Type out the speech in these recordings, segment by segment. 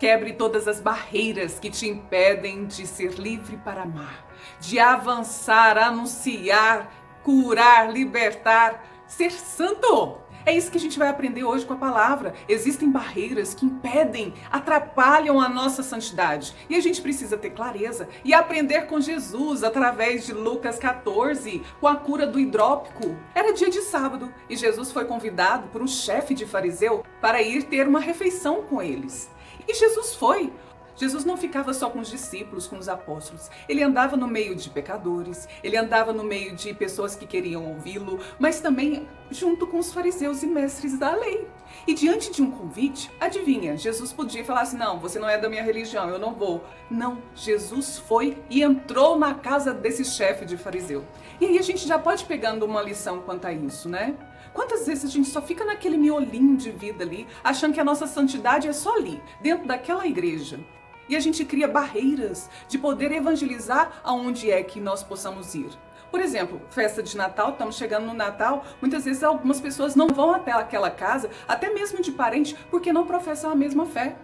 Quebre todas as barreiras que te impedem de ser livre para amar, de avançar, anunciar, curar, libertar, ser santo. É isso que a gente vai aprender hoje com a palavra. Existem barreiras que impedem, atrapalham a nossa santidade. E a gente precisa ter clareza e aprender com Jesus através de Lucas 14, com a cura do hidrópico. Era dia de sábado e Jesus foi convidado por um chefe de fariseu para ir ter uma refeição com eles. E Jesus foi. Jesus não ficava só com os discípulos, com os apóstolos. Ele andava no meio de pecadores, ele andava no meio de pessoas que queriam ouvi-lo, mas também junto com os fariseus e mestres da lei. E diante de um convite, adivinha, Jesus podia falar assim, não, você não é da minha religião, eu não vou. Não, Jesus foi e entrou na casa desse chefe de fariseu. E aí a gente já pode pegando uma lição quanto a isso, né? Quantas vezes a gente só fica naquele miolinho de vida ali, achando que a nossa santidade é só ali, dentro daquela igreja. E a gente cria barreiras de poder evangelizar aonde é que nós possamos ir. Por exemplo, festa de Natal, estamos chegando no Natal, muitas vezes algumas pessoas não vão até aquela casa, até mesmo de parente, porque não professam a mesma fé.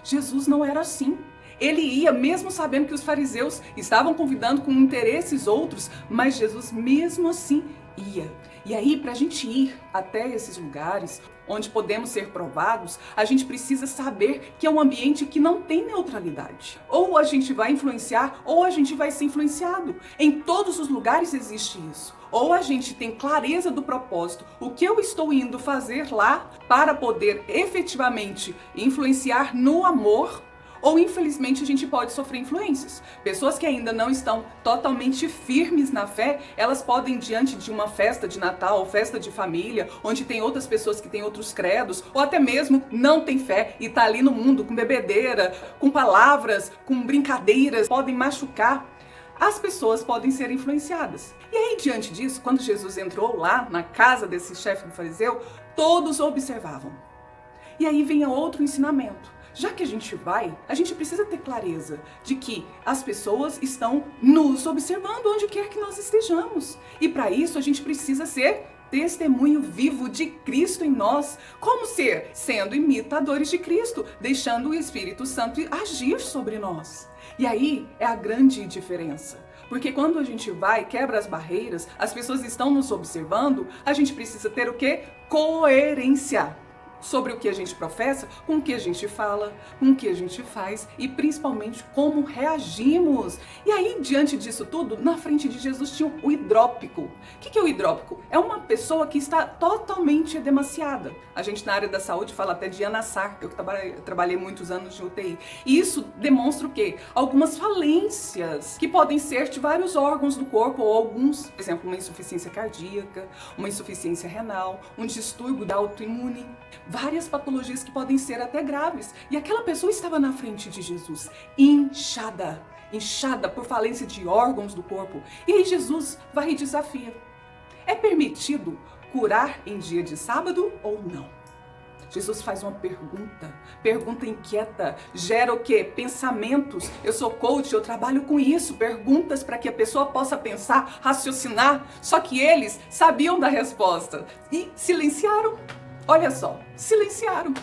Jesus não era assim. Ele ia, mesmo sabendo que os fariseus estavam convidando com interesses outros, mas Jesus mesmo assim ia. E aí, para a gente ir até esses lugares onde podemos ser provados, a gente precisa saber que é um ambiente que não tem neutralidade. Ou a gente vai influenciar, ou a gente vai ser influenciado. Em todos os lugares existe isso. Ou a gente tem clareza do propósito, o que eu estou indo fazer lá para poder efetivamente influenciar no amor, ou infelizmente a gente pode sofrer influências. Pessoas que ainda não estão totalmente firmes na fé, elas podem, diante de uma festa de Natal ou festa de família, onde tem outras pessoas que têm outros credos, ou até mesmo não tem fé e está ali no mundo com bebedeira, com palavras, com brincadeiras, podem machucar. As pessoas podem ser influenciadas. E aí, diante disso, quando Jesus entrou lá na casa desse chefe do fariseu, todos observavam. E aí vem outro ensinamento. Já que a gente vai, a gente precisa ter clareza de que as pessoas estão nos observando onde quer que nós estejamos. E para isso a gente precisa ser testemunho vivo de Cristo em nós. Como ser? Sendo imitadores de Cristo, deixando o Espírito Santo agir sobre nós. E aí é a grande diferença. Porque quando a gente vai, quebra as barreiras, as pessoas estão nos observando, a gente precisa ter o quê? Coerência. Sobre o que a gente professa, com o que a gente fala, com o que a gente faz e principalmente como reagimos. E aí, diante disso tudo, na frente de Jesus tinha o hidrópico. O que é o hidrópico? É uma pessoa que está totalmente edemaciada. A gente na área da saúde fala até de anassar, eu trabalhei muitos anos de UTI. E isso demonstra o quê? Algumas falências que podem ser de vários órgãos do corpo ou alguns, por exemplo, uma insuficiência cardíaca, uma insuficiência renal, um distúrbio da autoimune. Várias patologias que podem ser até graves. E aquela pessoa estava na frente de Jesus, inchada por falência de órgãos do corpo. E aí Jesus vai e desafia. É permitido curar em dia de sábado ou não? Jesus faz uma pergunta inquieta, gera o quê? Pensamentos. Eu sou coach, eu trabalho com isso, perguntas para que a pessoa possa pensar, raciocinar. Só que eles sabiam da resposta e silenciaram. Olha só, silenciaram.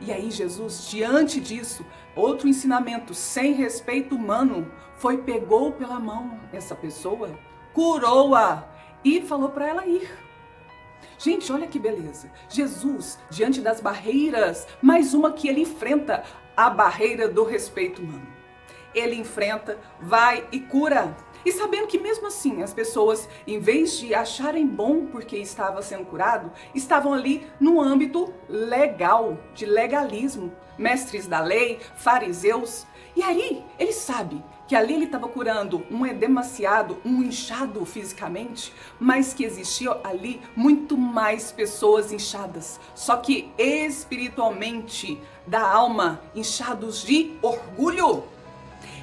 E aí Jesus, diante disso, outro ensinamento sem respeito humano, pegou pela mão essa pessoa, curou-a e falou para ela ir. Gente, olha que beleza. Jesus, diante das barreiras, mais uma que ele enfrenta, a barreira do respeito humano. Ele enfrenta, vai e cura. E sabendo que mesmo assim as pessoas, em vez de acharem bom porque estava sendo curado, estavam ali no âmbito legal, de legalismo. Mestres da lei, fariseus. E aí ele sabe que ali ele estava curando um edemaciado, um inchado fisicamente, mas que existia ali muito mais pessoas inchadas, só que espiritualmente, da alma, inchados de orgulho.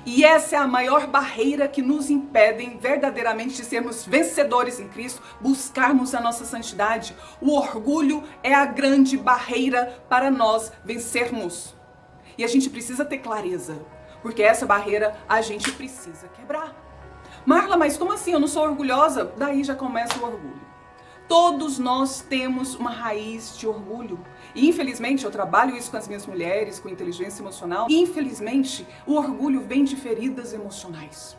E essa é a maior barreira que nos impedem verdadeiramente de sermos vencedores em Cristo, buscarmos a nossa santidade. O orgulho é a grande barreira para nós vencermos. E a gente precisa ter clareza, porque essa barreira a gente precisa quebrar. Marla, mas como assim? Eu não sou orgulhosa? Daí já começa o orgulho. Todos nós temos uma raiz de orgulho. E infelizmente eu trabalho isso com as minhas mulheres, com inteligência emocional. E infelizmente o orgulho vem de feridas emocionais.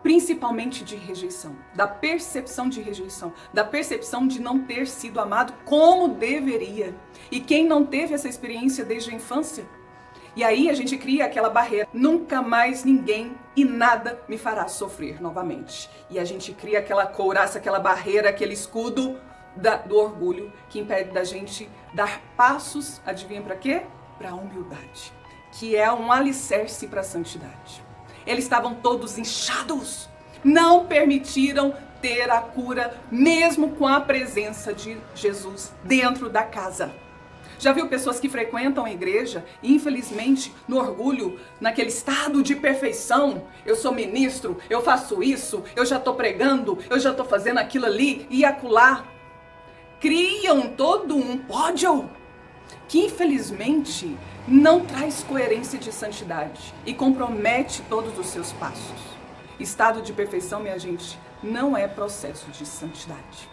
Principalmente de rejeição, da percepção de rejeição, da percepção de não ter sido amado como deveria. E quem não teve essa experiência desde a infância? E aí a gente cria aquela barreira, nunca mais ninguém e nada me fará sofrer novamente. E a gente cria aquela couraça, aquela barreira, aquele escudo do orgulho que impede da gente dar passos, adivinha para quê? Para a humildade, que é um alicerce para a santidade. Eles estavam todos inchados, não permitiram ter a cura, mesmo com a presença de Jesus dentro da casa. Já viu pessoas que frequentam a igreja e, infelizmente, no orgulho, naquele estado de perfeição, eu sou ministro, eu faço isso, eu já estou pregando, eu já estou fazendo aquilo ali e acolá. Criam todo um pódio que, infelizmente, não traz coerência de santidade e compromete todos os seus passos. Estado de perfeição, minha gente, não é processo de santidade.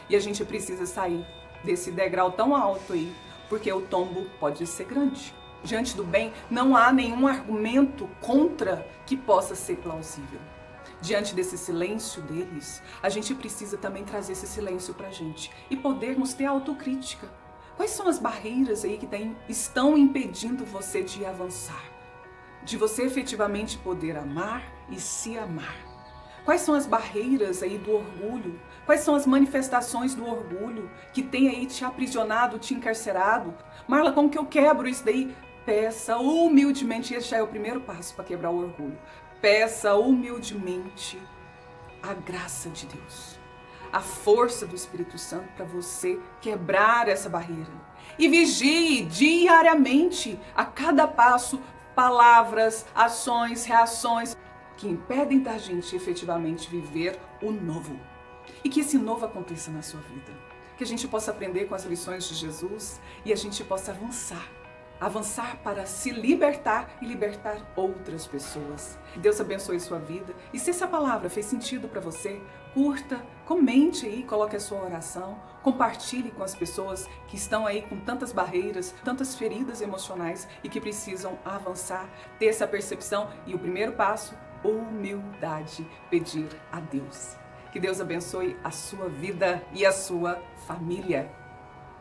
E a gente precisa sair desse degrau tão alto aí, porque o tombo pode ser grande. Diante do bem, não há nenhum argumento contra que possa ser plausível. Diante desse silêncio deles, a gente precisa também trazer esse silêncio pra gente e podermos ter autocrítica. Quais são as barreiras aí que estão impedindo você de avançar? De você efetivamente poder amar e se amar? Quais são as barreiras aí do orgulho? Quais são as manifestações do orgulho que tem aí te aprisionado, te encarcerado? Marla, como que eu quebro isso daí? Peça humildemente, esse já é o primeiro passo para quebrar o orgulho. Peça humildemente a graça de Deus, a força do Espírito Santo para você quebrar essa barreira. E vigie diariamente, a cada passo, palavras, ações, reações que impedem da gente efetivamente viver o novo. E que esse novo aconteça na sua vida. Que a gente possa aprender com as lições de Jesus e a gente possa avançar para se libertar e libertar outras pessoas. Deus abençoe sua vida. E se essa palavra fez sentido para você, curta, comente aí, coloque a sua oração, compartilhe com as pessoas que estão aí com tantas barreiras, tantas feridas emocionais e que precisam avançar, ter essa percepção. E o primeiro passo, humildade, pedir a Deus. Que Deus abençoe a sua vida e a sua família.